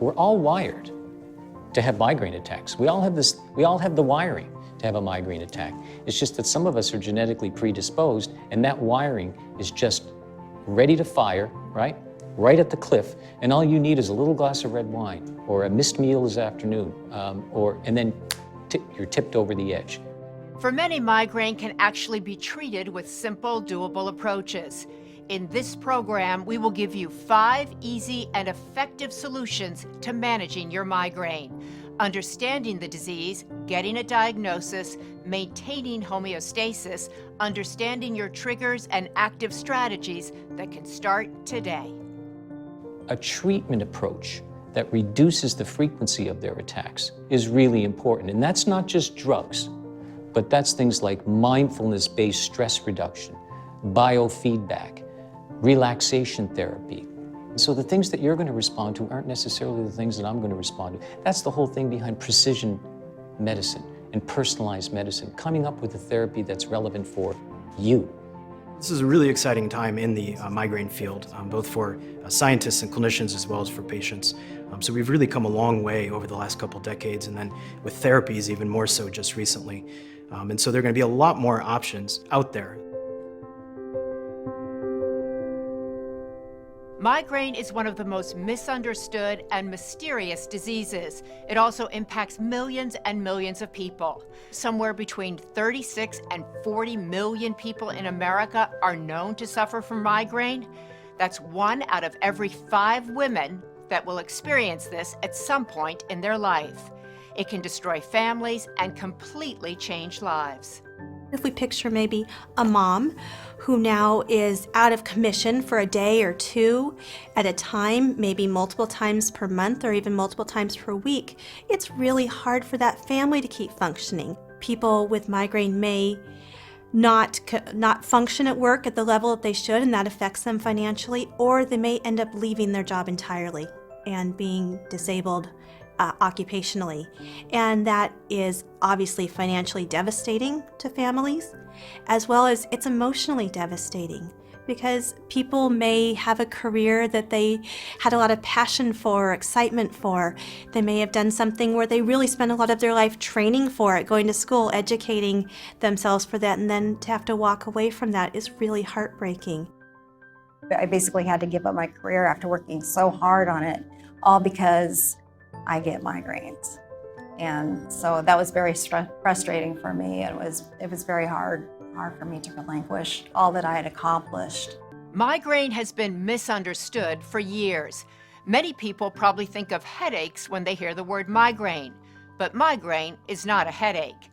we're all wired to have migraine attacks. We all have the wiring to have a migraine attack. It's just that some of us are genetically predisposed, and that wiring is just ready to fire, right? Right at the cliff, and all you need is a little glass of red wine or a missed meal this afternoon, and then you're tipped over the edge. For many, migraine can actually be treated with simple, doable approaches. In this program, we will give you 5 easy and effective solutions to managing your migraine. Understanding the disease, getting a diagnosis, maintaining homeostasis, understanding your triggers and active strategies that can start today. A treatment approach that reduces the frequency of their attacks is really important. And that's not just drugs, but that's things like mindfulness-based stress reduction, biofeedback, relaxation therapy. So the things that you're going to respond to aren't necessarily the things that I'm going to respond to. That's the whole thing behind precision medicine and personalized medicine, coming up with a therapy that's relevant for you. This is a really exciting time in the migraine field, both for scientists and clinicians as well as for patients. So we've really come a long way over the last couple decades, and then with therapies even more so just recently. And so there are going to be a lot more options out there. Migraine is one of the most misunderstood and mysterious diseases. It also impacts millions and millions of people. Somewhere between 36 and 40 million people in America are known to suffer from migraine. That's 1 out of every 5 women that will experience this at some point in their life. It can destroy families and completely change lives. If we picture maybe a mom who now is out of commission for a day or 2 at a time, maybe multiple times per month or even multiple times per week, it's really hard for that family to keep functioning. People with migraine may not function at work at the level that they should, and that affects them financially, or they may end up leaving their job entirely and being disabled occupationally. And that is obviously financially devastating to families, as well as it's emotionally devastating, because people may have a career that they had a lot of passion for, excitement for. They may have done something where they really spent a lot of their life training for it, going to school, educating themselves for that, and then to have to walk away from that is really heartbreaking. I basically had to give up my career after working so hard on it, all because I get migraines. And so that was very frustrating for me. It was very hard for me to relinquish all that I had accomplished. Migraine has been misunderstood for years. Many people probably think of headaches when they hear the word migraine, but migraine is not a headache.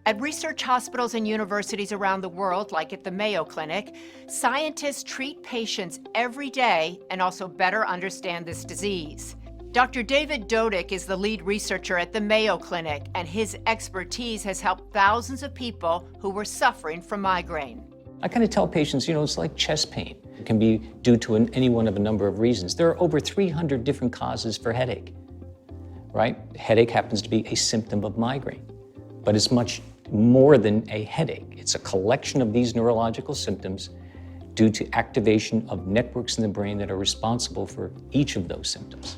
At research hospitals and universities around the world, like at the Mayo Clinic, scientists treat patients every day and also better understand this disease. Dr. David Dodick is the lead researcher at the Mayo Clinic, and his expertise has helped thousands of people who were suffering from migraine. I kind of tell patients, it's like chest pain. It can be due to any one of a number of reasons. There are over 300 different causes for headache, right? Headache happens to be a symptom of migraine, but it's much more than a headache. It's a collection of these neurological symptoms due to activation of networks in the brain that are responsible for each of those symptoms.